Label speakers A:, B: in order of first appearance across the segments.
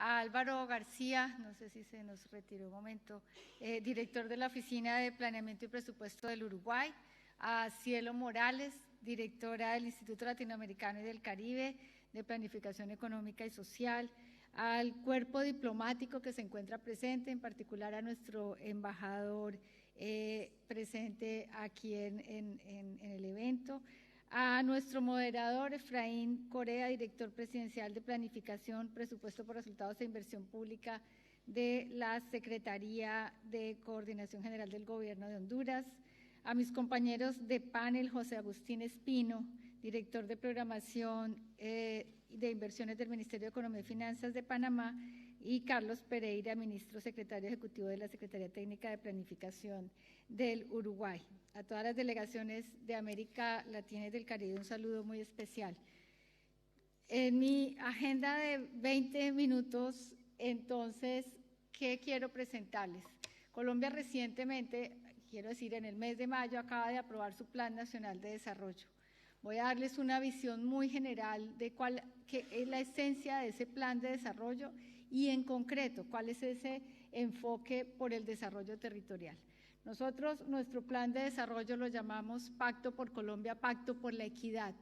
A: a Álvaro García, no sé si se nos retiró un momento, director de la Oficina de Planeamiento y Presupuesto del Uruguay, a Cielo Morales, directora del Instituto Latinoamericano y del Caribe de Planificación Económica y Social, al cuerpo diplomático que se encuentra presente, en particular a nuestro embajador presente aquí en el evento, a nuestro moderador Efraín Corea, director presidencial de Planificación, Presupuesto por Resultados e Inversión Pública de la Secretaría de Coordinación General del Gobierno de Honduras, a mis compañeros de panel, José Agustín Espino, director de Programación de Inversiones del Ministerio de Economía y Finanzas de Panamá, y Carlos Pereira, ministro secretario ejecutivo de la Secretaría Técnica de Planificación del Uruguay. A todas las delegaciones de América Latina y del Caribe, un saludo muy especial. En mi agenda de 20 minutos, entonces, ¿qué quiero presentarles? Colombia recientemente, quiero decir, en el mes de mayo, acaba de aprobar su Plan Nacional de Desarrollo. Voy a darles una visión muy general de qué es la esencia de ese plan de desarrollo y en concreto cuál es ese enfoque por el desarrollo territorial. Nosotros, nuestro plan de desarrollo lo llamamos Pacto por Colombia, Pacto por la Equidad,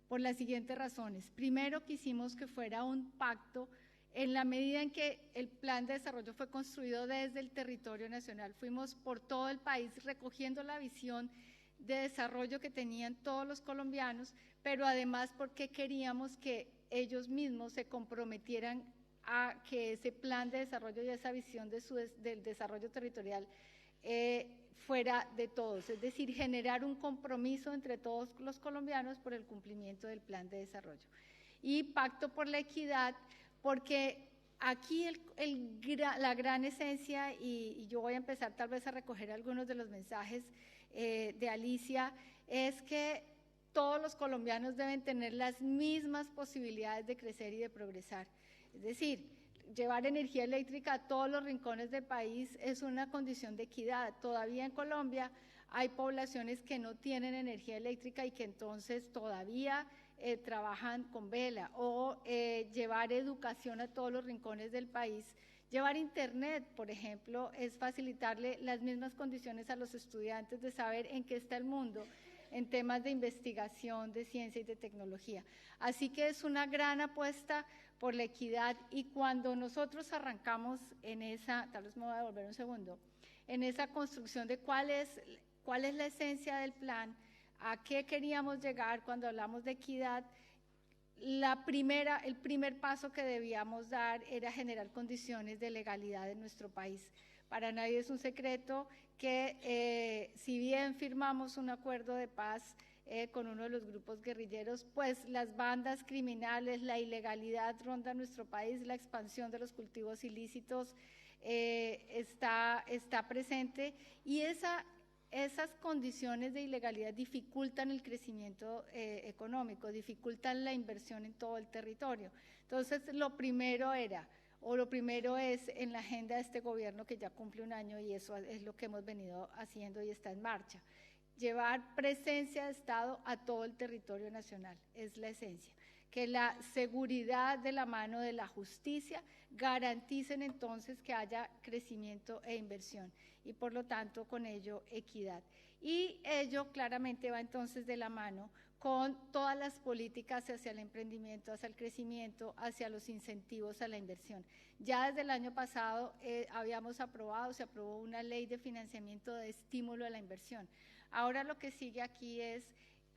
A: por las siguientes razones. Primero, quisimos que fuera un pacto en la medida en que el plan de desarrollo fue construido desde el territorio nacional. Fuimos por todo el país recogiendo la visión de desarrollo que tenían todos los colombianos, pero además porque queríamos que ellos mismos se comprometieran a que ese plan de desarrollo y esa visión del desarrollo territorial fuera de todos, es decir, generar un compromiso entre todos los colombianos por el cumplimiento del plan de desarrollo. Y Pacto por la Equidad, porque aquí la gran esencia, y yo voy a empezar tal vez a recoger algunos de los mensajes de Alicia, es que todos los colombianos deben tener las mismas posibilidades de crecer y de progresar. Es decir, llevar energía eléctrica a todos los rincones del país es una condición de equidad. Todavía en Colombia hay poblaciones que no tienen energía eléctrica y que entonces todavía trabajan con vela, o llevar educación a todos los rincones del país. Llevar internet, por ejemplo, es facilitarle las mismas condiciones a los estudiantes de saber en qué está el mundo en temas de investigación, de ciencia y de tecnología. Así que es una gran apuesta por la equidad, y cuando nosotros arrancamos en esa, tal vez me voy a devolver un segundo, en esa construcción de cuál es la esencia del plan, a qué queríamos llegar cuando hablamos de equidad, el primer paso que debíamos dar era generar condiciones de legalidad en nuestro país. Para nadie es un secreto que si bien firmamos un acuerdo de paz con uno de los grupos guerrilleros, pues las bandas criminales, la ilegalidad ronda nuestro país, la expansión de los cultivos ilícitos está presente, y esas condiciones de ilegalidad dificultan el crecimiento económico, dificultan la inversión en todo el territorio. Entonces, lo primero es en la agenda de este gobierno, que ya cumple un año, y eso es lo que hemos venido haciendo y está en marcha. Llevar presencia de Estado a todo el territorio nacional, es la esencia. Que la seguridad de la mano de la justicia garanticen entonces que haya crecimiento e inversión, y por lo tanto con ello equidad. Y ello claramente va entonces de la mano con todas las políticas hacia el emprendimiento, hacia el crecimiento, hacia los incentivos a la inversión. Ya desde el año pasado se aprobó una ley de financiamiento de estímulo a la inversión. Ahora lo que sigue aquí es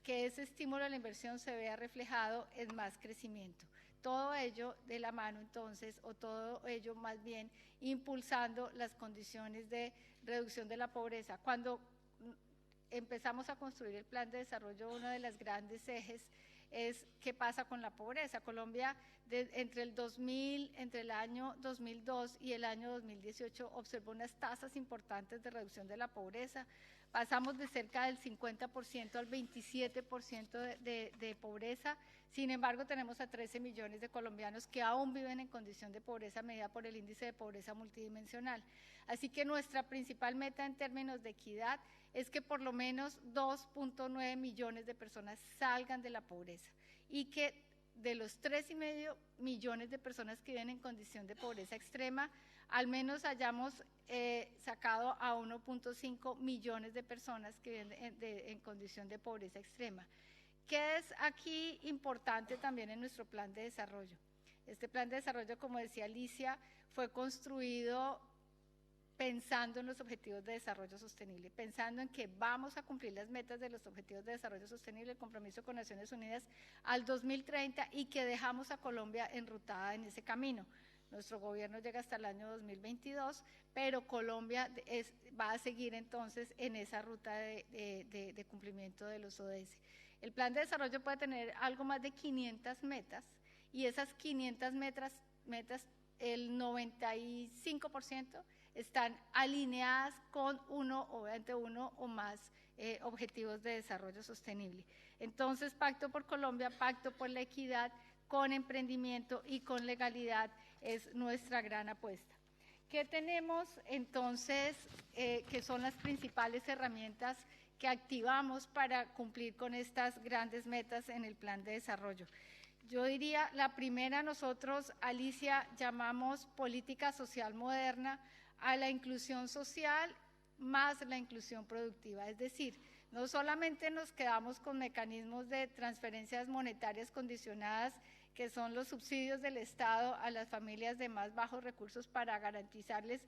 A: que ese estímulo a la inversión se vea reflejado en más crecimiento. Todo ello de la mano entonces, o todo ello más bien impulsando las condiciones de reducción de la pobreza. Cuando empezamos a construir el plan de desarrollo, uno de los grandes ejes es qué pasa con la pobreza. Colombia, entre el año 2002 y el año 2018, observó unas tasas importantes de reducción de la pobreza. Pasamos de cerca del 50% al 27% de pobreza. Sin embargo, tenemos a 13 millones de colombianos que aún viven en condición de pobreza medida por el índice de pobreza multidimensional. Así que nuestra principal meta en términos de equidad es que por lo menos 2.9 millones de personas salgan de la pobreza, y que de los 3,5 millones de personas que viven en condición de pobreza extrema, al menos hayamos sacado a 1,5 millones de personas que viven en condición de pobreza extrema. ¿Qué es aquí importante también en nuestro plan de desarrollo? Este plan de desarrollo, como decía Alicia, fue construido pensando en los objetivos de desarrollo sostenible, pensando en que vamos a cumplir las metas de los objetivos de desarrollo sostenible, el compromiso con Naciones Unidas al 2030 y que dejamos a Colombia enrutada en ese camino. Nuestro gobierno llega hasta el año 2022, pero Colombia va a seguir entonces en esa ruta de cumplimiento de los ODS. El plan de desarrollo puede tener algo más de 500 metas y esas 500 metas el 95% están alineadas con uno o más objetivos de desarrollo sostenible. Entonces, Pacto por Colombia, Pacto por la Equidad, con emprendimiento y con legalidad es nuestra gran apuesta. ¿Qué tenemos entonces que son las principales herramientas que activamos para cumplir con estas grandes metas en el plan de desarrollo? Yo diría, la primera, nosotros, Alicia, llamamos política social moderna a la inclusión social más la inclusión productiva, es decir, no solamente nos quedamos con mecanismos de transferencias monetarias condicionadas, que son los subsidios del Estado a las familias de más bajos recursos para garantizarles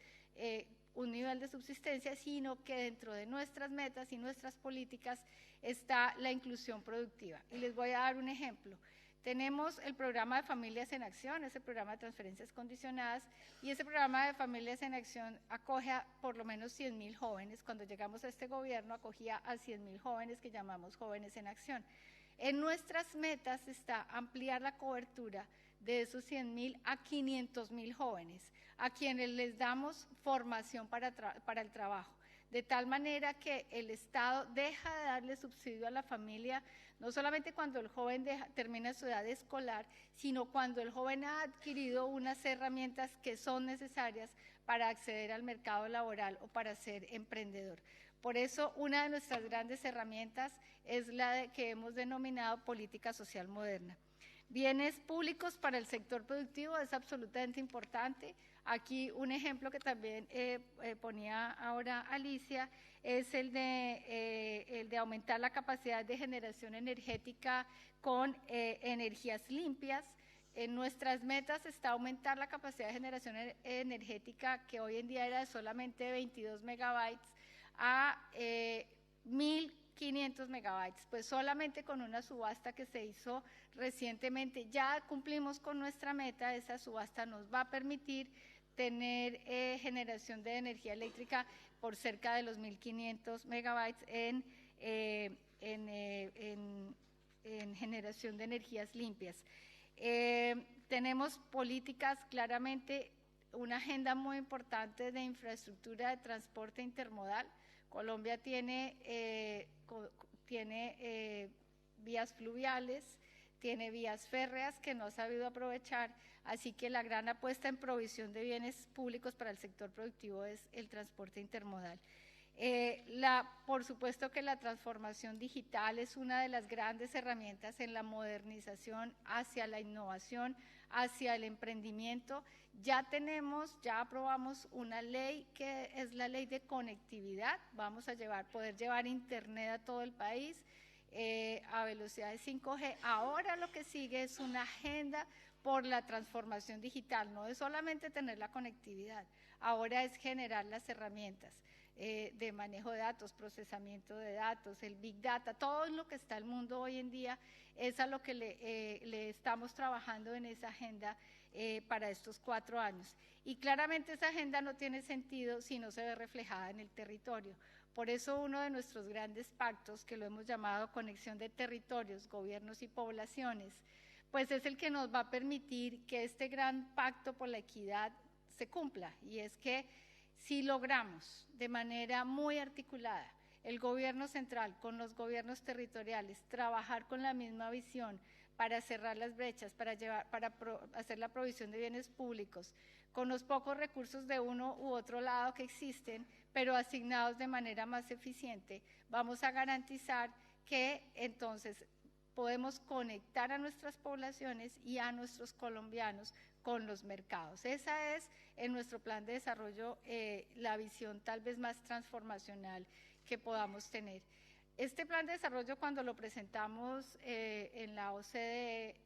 A: un nivel de subsistencia, sino que dentro de nuestras metas y nuestras políticas está la inclusión productiva. Y les voy a dar un ejemplo. Tenemos el programa de Familias en Acción, ese programa de transferencias condicionadas, y ese programa de Familias en Acción acoge a por lo menos 100,000 jóvenes. Cuando llegamos a este gobierno acogía a 100,000 jóvenes que llamamos Jóvenes en Acción. En nuestras metas está ampliar la cobertura de esos 100,000 a 500,000 jóvenes, a quienes les damos formación para el trabajo, de tal manera que el Estado deja de darle subsidio a la familia, no solamente cuando el joven termina su edad escolar, sino cuando el joven ha adquirido unas herramientas que son necesarias para acceder al mercado laboral o para ser emprendedor. Por eso, una de nuestras grandes herramientas es la que hemos denominado política social moderna. Bienes públicos para el sector productivo es absolutamente importante. Aquí un ejemplo que también ponía ahora Alicia es el de aumentar la capacidad de generación energética con energías limpias. En nuestras metas está aumentar la capacidad de generación energética, que hoy en día era de solamente 22 megabytes, a 1.500 megabytes, pues solamente con una subasta que se hizo recientemente ya cumplimos con nuestra meta. Esa subasta nos va a permitir tener generación de energía eléctrica por cerca de los 1.500 megabytes en generación de energías limpias. Tenemos políticas, claramente, una agenda muy importante de infraestructura de transporte intermodal. Colombia tiene vías fluviales, tiene vías férreas que no ha sabido aprovechar, así que la gran apuesta en provisión de bienes públicos para el sector productivo es el transporte intermodal. Por supuesto que la transformación digital es una de las grandes herramientas en la modernización hacia la innovación, hacia el emprendimiento. Ya aprobamos una ley que es la ley de conectividad. Vamos a poder llevar internet a todo el país a velocidad de 5G. Ahora lo que sigue es una agenda por la transformación digital. No es solamente tener la conectividad, ahora es generar las herramientas de manejo de datos, procesamiento de datos, el Big Data, todo lo que está el mundo hoy en día es a lo que le estamos trabajando en esa agenda para estos 4 años. Y claramente esa agenda no tiene sentido si no se ve reflejada en el territorio. Por eso uno de nuestros grandes pactos, que lo hemos llamado Conexión de Territorios, Gobiernos y Poblaciones, pues es el que nos va a permitir que este gran pacto por la equidad se cumpla, y es que si logramos de manera muy articulada el gobierno central con los gobiernos territoriales trabajar con la misma visión para cerrar las brechas, para hacer la provisión de bienes públicos con los pocos recursos de uno u otro lado que existen, pero asignados de manera más eficiente, vamos a garantizar que entonces podemos conectar a nuestras poblaciones y a nuestros colombianos con los mercados. Esa es en nuestro plan de desarrollo la visión tal vez más transformacional que podamos tener. Este plan de desarrollo, cuando lo presentamos en la OCDE,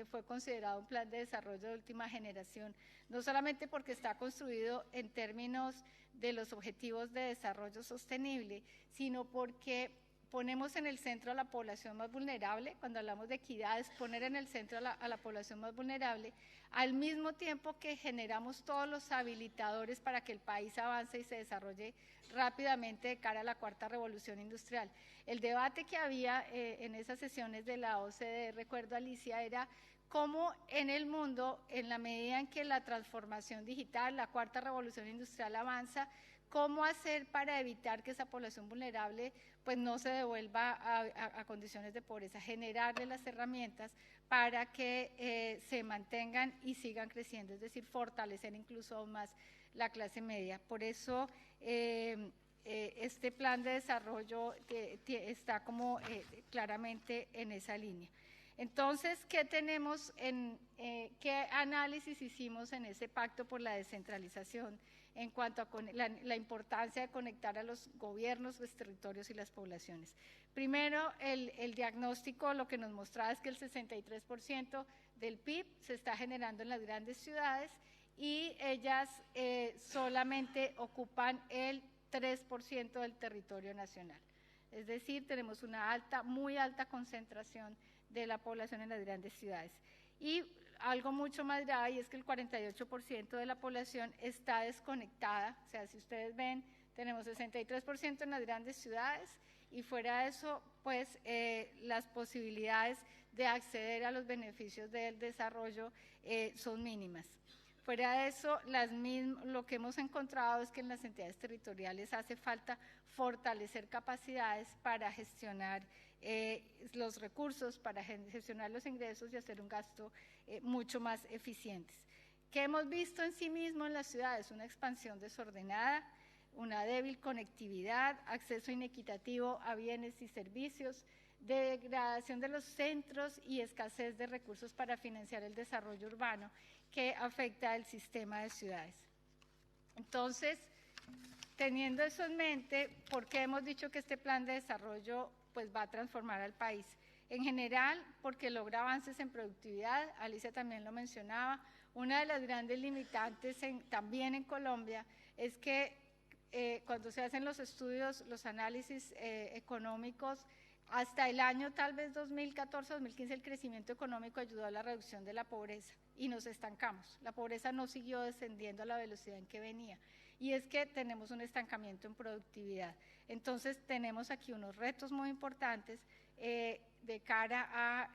A: fue considerado un plan de desarrollo de última generación, no solamente porque está construido en términos de los objetivos de desarrollo sostenible, sino porque ponemos en el centro a la población más vulnerable. Cuando hablamos de equidad, es poner en el centro a la población más vulnerable, al mismo tiempo que generamos todos los habilitadores para que el país avance y se desarrolle rápidamente de cara a la cuarta revolución industrial. El debate que había en esas sesiones de la OCDE, recuerdo, Alicia, era cómo en el mundo, en la medida en que la transformación digital, la cuarta revolución industrial avanza, cómo hacer para evitar que esa población vulnerable pues no se devuelva a condiciones de pobreza, generarle las herramientas para que se mantengan y sigan creciendo, es decir, fortalecer incluso aún más la clase media. Por eso este plan de desarrollo está como claramente en esa línea. Entonces, ¿qué tenemos qué análisis hicimos en ese pacto por la descentralización en cuanto a la importancia de conectar a los gobiernos, los territorios y las poblaciones? Primero, el diagnóstico lo que nos mostraba es que el 63% del PIB se está generando en las grandes ciudades y ellas solamente ocupan el 3% del territorio nacional. Es decir, tenemos una muy alta concentración de la población en las grandes ciudades. Y algo mucho más grave, y es que el 48% de la población está desconectada. O sea, si ustedes ven, tenemos 63% en las grandes ciudades y fuera de eso, pues las posibilidades de acceder a los beneficios del desarrollo son mínimas. Fuera de eso, lo que hemos encontrado es que en las entidades territoriales hace falta fortalecer capacidades para gestionar los recursos, para gestionar los ingresos y hacer un gasto mucho más eficientes. ¿Qué hemos visto en sí mismo en las ciudades? Una expansión desordenada, una débil conectividad, acceso inequitativo a bienes y servicios, degradación de los centros y escasez de recursos para financiar el desarrollo urbano que afecta el sistema de ciudades. Entonces, teniendo eso en mente, ¿por qué hemos dicho que este plan de desarrollo pues, va a transformar al país? En general, porque logra avances en productividad, Alicia también lo mencionaba. Una de las grandes limitantes también en Colombia es que cuando se hacen los estudios, los análisis económicos, hasta el año tal vez 2014-2015 el crecimiento económico ayudó a la reducción de la pobreza y nos estancamos. La pobreza no siguió descendiendo a la velocidad en que venía. Y es que tenemos un estancamiento en productividad. Entonces tenemos aquí unos retos muy importantes de cara a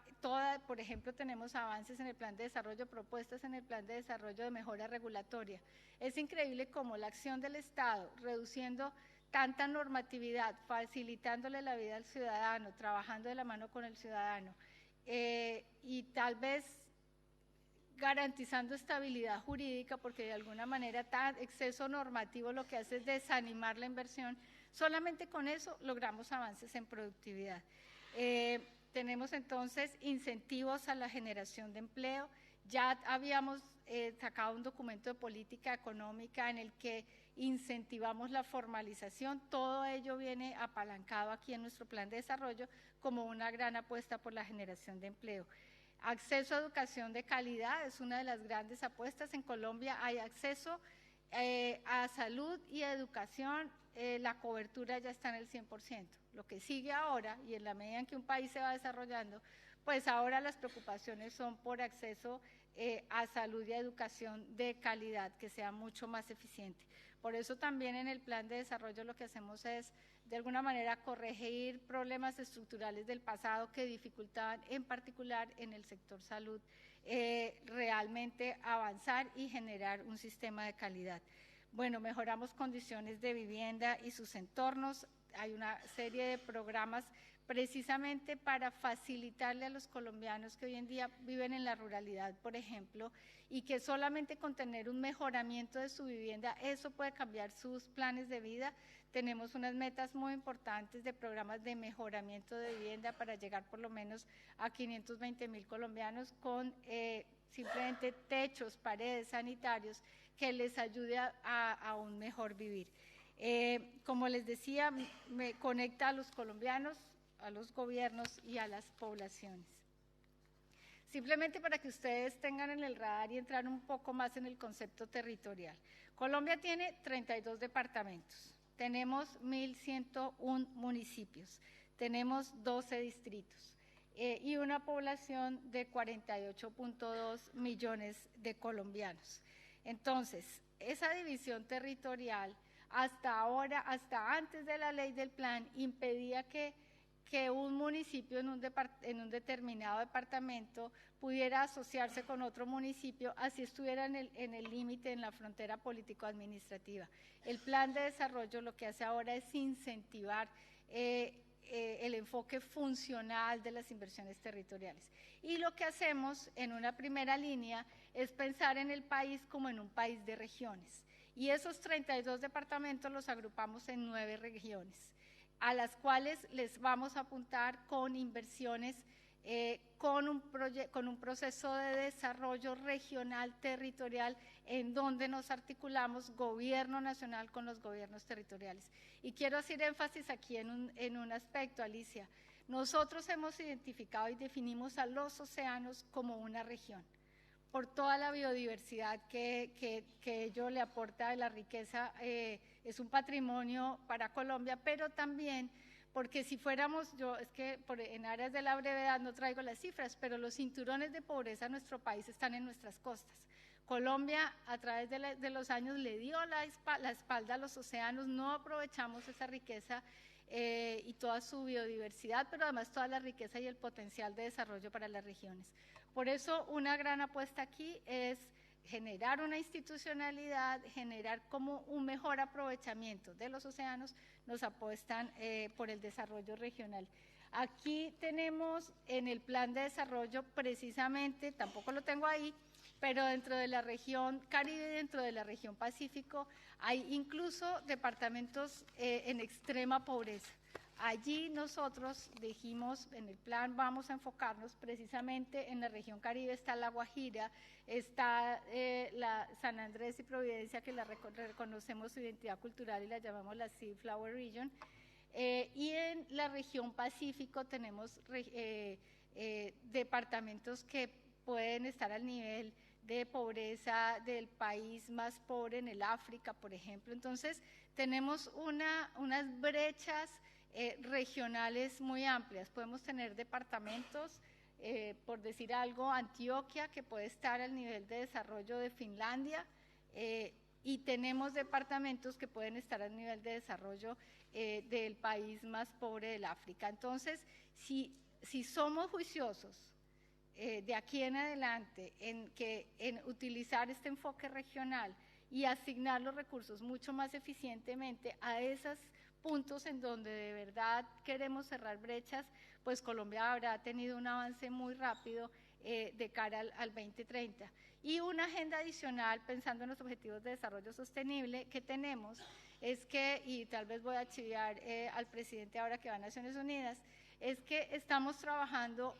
A: por ejemplo, tenemos avances en el plan de desarrollo, propuestas en el plan de desarrollo de mejora regulatoria. Es increíble cómo la acción del Estado, reduciendo tanta normatividad, facilitándole la vida al ciudadano, trabajando de la mano con el ciudadano y tal vez garantizando estabilidad jurídica, porque de alguna manera tal exceso normativo lo que hace es desanimar la inversión. Solamente con eso logramos avances en productividad. Tenemos entonces incentivos a la generación de empleo. Ya habíamos sacado un documento de política económica en el que incentivamos la formalización. Todo ello viene apalancado aquí en nuestro plan de desarrollo como una gran apuesta por la generación de empleo. Acceso a educación de calidad es una de las grandes apuestas. En Colombia hay acceso a salud y a educación, la cobertura ya está en el 100%. Lo que sigue ahora, y en la medida en que un país se va desarrollando, pues ahora las preocupaciones son por acceso a salud y a educación de calidad, que sea mucho más eficiente. Por eso también en el plan de desarrollo lo que hacemos es, de alguna manera, corregir problemas estructurales del pasado que dificultaban, en particular en el sector salud, realmente avanzar y generar un sistema de calidad. Bueno, mejoramos condiciones de vivienda y sus entornos. Hay una serie de programas precisamente para facilitarle a los colombianos que hoy en día viven en la ruralidad, por ejemplo, y que solamente con tener un mejoramiento de su vivienda, eso puede cambiar sus planes de vida. Tenemos unas metas muy importantes de programas de mejoramiento de vivienda para llegar por lo menos a 520.000 colombianos con simplemente techos, paredes, sanitarios, que les ayude a un mejor vivir. Como les decía, me conecta a los colombianos, a los gobiernos y a las poblaciones. Simplemente para que ustedes tengan en el radar y entrar un poco más en el concepto territorial. Colombia tiene 32 departamentos, tenemos 1.101 municipios, tenemos 12 distritos y una población de 48.2 millones de colombianos. Entonces, esa división territorial hasta ahora, hasta antes de la ley del plan, impedía que un municipio en un determinado departamento pudiera asociarse con otro municipio, así estuviera en el límite, en la frontera político-administrativa. El plan de desarrollo lo que hace ahora es incentivar el enfoque funcional de las inversiones territoriales. Y lo que hacemos en una primera línea es pensar en el país como en un país de regiones. Y esos 32 departamentos los agrupamos en 9 regiones, a las cuales les vamos a apuntar con inversiones, con un proceso de desarrollo regional territorial en donde nos articulamos gobierno nacional con los gobiernos territoriales. Y quiero hacer énfasis aquí en un aspecto, Alicia. Nosotros hemos identificado y definimos a los océanos como una región, por toda la biodiversidad que ello le aporta de la riqueza, es un patrimonio para Colombia, pero también porque si fuéramos, es que en áreas de la brevedad no traigo las cifras, pero los cinturones de pobreza en nuestro país están en nuestras costas. Colombia a través de los años le dio la espalda a los océanos, no aprovechamos esa riqueza y toda su biodiversidad, pero además toda la riqueza y el potencial de desarrollo para las regiones. Por eso una gran apuesta aquí es generar una institucionalidad, generar como un mejor aprovechamiento de los océanos, nos apuestan por el desarrollo regional. Aquí tenemos en el plan de desarrollo precisamente, tampoco lo tengo ahí, pero dentro de la región Caribe y dentro de la región Pacífico hay incluso departamentos en extrema pobreza. Allí nosotros dijimos, en el plan vamos a enfocarnos precisamente en la región Caribe, está La Guajira, está la San Andrés y Providencia, que la reconocemos su identidad cultural y la llamamos la Sea Flower Region, y en la región Pacífico tenemos departamentos que pueden estar al nivel de pobreza del país más pobre en el África, por ejemplo. Entonces, tenemos unas brechas regionales muy amplias. Podemos tener departamentos, por decir algo, Antioquia, que puede estar al nivel de desarrollo de Finlandia, y tenemos departamentos que pueden estar al nivel de desarrollo del país más pobre del África. Entonces, si somos juiciosos de aquí en adelante en utilizar este enfoque regional y asignar los recursos mucho más eficientemente a esos puntos en donde de verdad queremos cerrar brechas, pues Colombia habrá tenido un avance muy rápido de cara al 2030. Y una agenda adicional, pensando en los objetivos de desarrollo sostenible que tenemos, es que, y tal vez voy a chiviar al presidente ahora que va a Naciones Unidas, es que estamos trabajando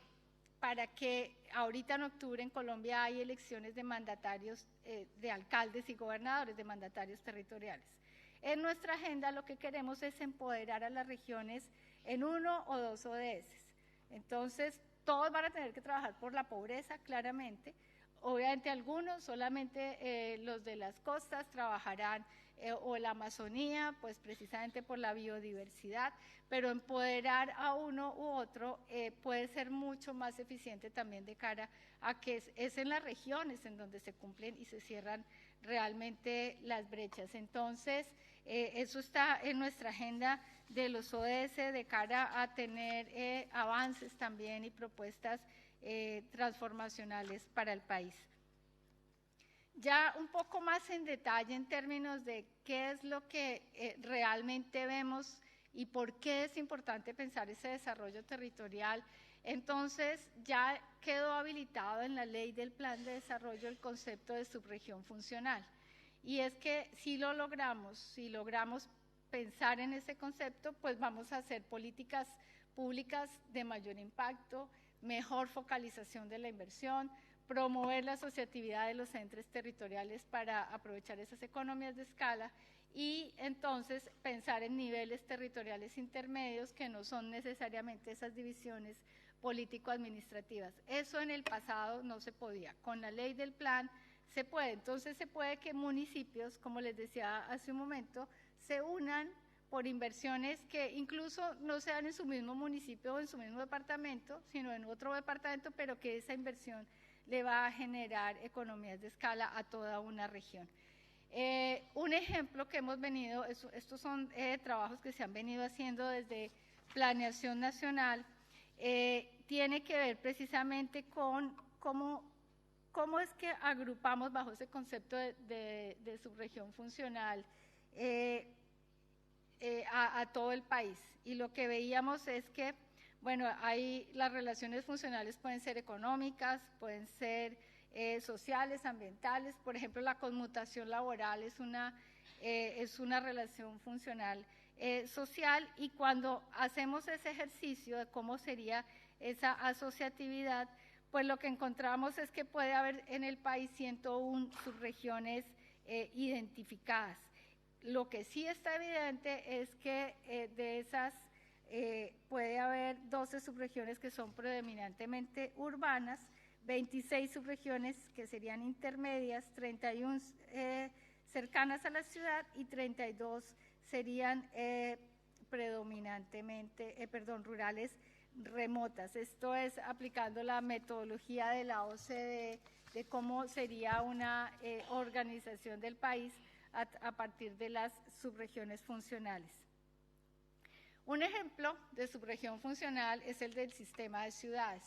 A: para que ahorita en octubre en Colombia hay elecciones de mandatarios, de alcaldes y gobernadores, de mandatarios territoriales. En nuestra agenda lo que queremos es empoderar a las regiones en 1 o 2 ODS. Entonces, todos van a tener que trabajar por la pobreza, claramente. Obviamente algunos, solamente los de las costas trabajarán, o la Amazonía, pues precisamente por la biodiversidad, pero empoderar a uno u otro puede ser mucho más eficiente también de cara a que es en las regiones en donde se cumplen y se cierran realmente las brechas. Entonces, eso está en nuestra agenda de los ODS de cara a tener avances también y propuestas transformacionales para el país. Ya un poco más en detalle en términos de qué es lo que realmente vemos y por qué es importante pensar ese desarrollo territorial. Entonces ya quedó habilitado en la ley del plan de desarrollo el concepto de subregión funcional. Y es que si lo logramos, si logramos pensar en ese concepto, pues vamos a hacer políticas públicas de mayor impacto, mejor focalización de la inversión, promover la asociatividad de los entes territoriales para aprovechar esas economías de escala y entonces pensar en niveles territoriales intermedios que no son necesariamente esas divisiones político-administrativas. Eso en el pasado no se podía. Con la ley del plan se puede. Entonces se puede que municipios, como les decía hace un momento, se unan por inversiones que incluso no sean en su mismo municipio o en su mismo departamento, sino en otro departamento, pero que esa inversión le va a generar economías de escala a toda una región. Un ejemplo que hemos venido, estos son trabajos que se han venido haciendo desde Planeación Nacional, tiene que ver precisamente con cómo es que agrupamos bajo ese concepto de subregión funcional a todo el país. Y lo que veíamos es que, bueno, las relaciones funcionales pueden ser económicas, pueden ser sociales, ambientales. Por ejemplo, la conmutación laboral es una relación funcional social, y cuando hacemos ese ejercicio de cómo sería esa asociatividad, pues lo que encontramos es que puede haber en el país 101 subregiones identificadas. Lo que sí está evidente es que de esas puede haber 12 subregiones que son predominantemente urbanas, 26 subregiones que serían intermedias, 31 cercanas a la ciudad y 32 serían rurales remotas. Esto es aplicando la metodología de la OCDE de cómo sería una organización del país a partir de las subregiones funcionales. Un ejemplo de subregión funcional es el del sistema de ciudades.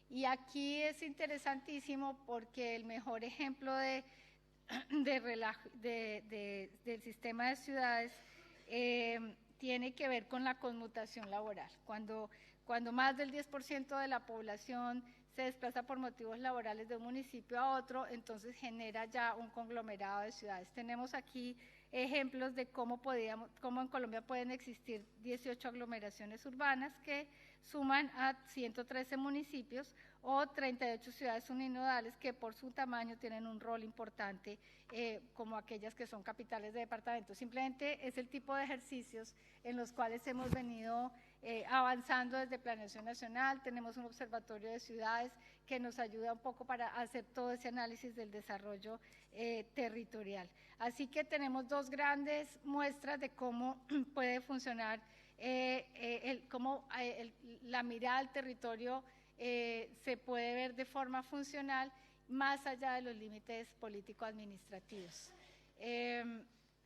A: Y aquí es interesantísimo porque el mejor ejemplo del sistema de ciudades tiene que ver con la conmutación laboral. Cuando más del 10% de la población se desplaza por motivos laborales de un municipio a otro, entonces genera ya un conglomerado de ciudades. Tenemos aquí ejemplos de cómo en Colombia pueden existir 18 aglomeraciones urbanas que suman a 113 municipios o 38 ciudades uninodables que por su tamaño tienen un rol importante como aquellas que son capitales de departamentos. Simplemente es el tipo de ejercicios en los cuales hemos venido avanzando desde Planeación Nacional. Tenemos un observatorio de ciudades que nos ayuda un poco para hacer todo ese análisis del desarrollo territorial. Así que tenemos dos grandes muestras de cómo puede funcionar, la mirada al territorio se puede ver de forma funcional más allá de los límites político-administrativos.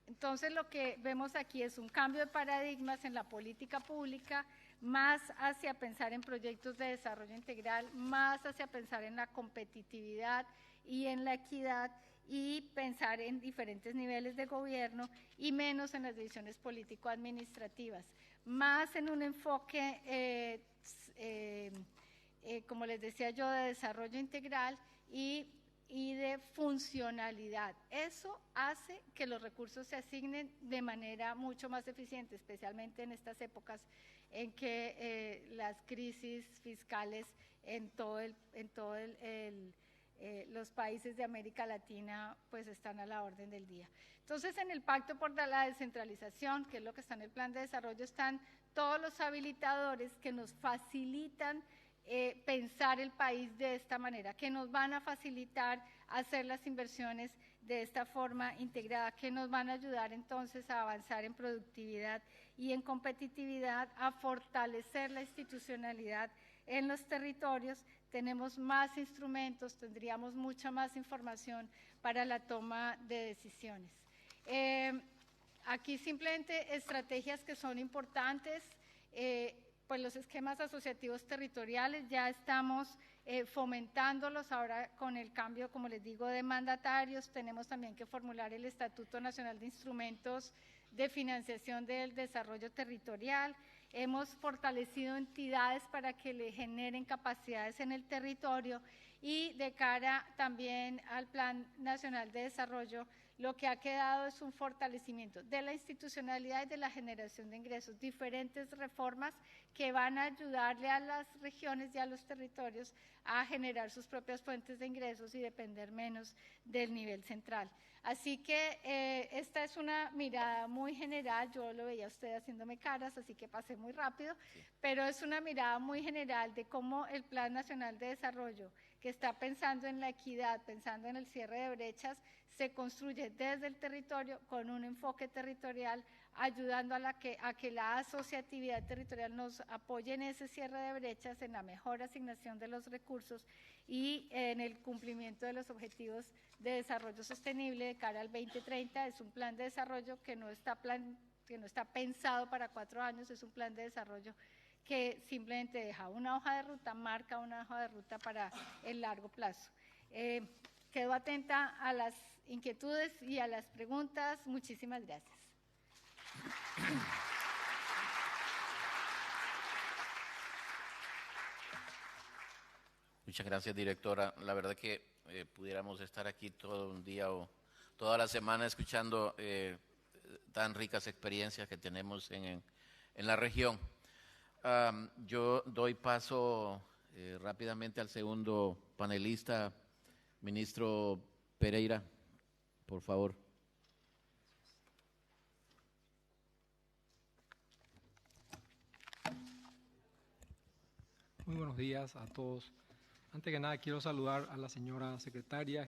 A: Entonces, lo que vemos aquí es un cambio de paradigmas en la política pública, más hacia pensar en proyectos de desarrollo integral, más hacia pensar en la competitividad y en la equidad, y pensar en diferentes niveles de gobierno y menos en las divisiones político-administrativas, más en un enfoque, como les decía yo, de desarrollo integral y de funcionalidad. Eso hace que los recursos se asignen de manera mucho más eficiente, especialmente en estas épocas en que las crisis fiscales en los países de América Latina pues están a la orden del día. Entonces, en el Pacto por la Descentralización, que es lo que está en el Plan de Desarrollo, están todos los habilitadores que nos facilitan pensar el país de esta manera, que nos van a facilitar hacer las inversiones de esta forma integrada, que nos van a ayudar entonces a avanzar en productividad y en competitividad, a fortalecer la institucionalidad en los territorios. Tenemos más instrumentos, tendríamos mucha más información para la toma de decisiones. Aquí simplemente estrategias que son importantes, pues los esquemas asociativos territoriales, ya estamos fomentándolos. Ahora con el cambio, como les digo, de mandatarios, tenemos también que formular el Estatuto Nacional de Instrumentos de Financiación del Desarrollo Territorial. Hemos fortalecido entidades para que le generen capacidades en el territorio, y de cara también al Plan Nacional de Desarrollo, lo que ha quedado es un fortalecimiento de la institucionalidad y de la generación de ingresos, diferentes reformas que van a ayudarle a las regiones y a los territorios a generar sus propias fuentes de ingresos y depender menos del nivel central. Así que esta es una mirada muy general. Yo lo veía a usted haciéndome caras, así que pasé muy rápido, sí, pero es una mirada muy general de cómo el Plan Nacional de Desarrollo, que está pensando en la equidad, pensando en el cierre de brechas, se construye desde el territorio con un enfoque territorial, ayudando a que la asociatividad territorial nos apoye en ese cierre de brechas, en la mejor asignación de los recursos y en el cumplimiento de los objetivos de desarrollo sostenible de cara al 2030. Es un plan de desarrollo que no está pensado para 4 años, es un plan de desarrollo que simplemente deja una hoja de ruta, marca una hoja de ruta para el largo plazo. Quedo atenta a las inquietudes y a las preguntas. Muchísimas gracias.
B: Muchas gracias, directora. La verdad que pudiéramos estar aquí todo un día o toda la semana escuchando tan ricas experiencias que tenemos en la región. Yo doy paso rápidamente al segundo panelista, ministro Pereira, por favor.
C: Muy buenos días a todos. Antes que nada, quiero saludar a la señora secretaria,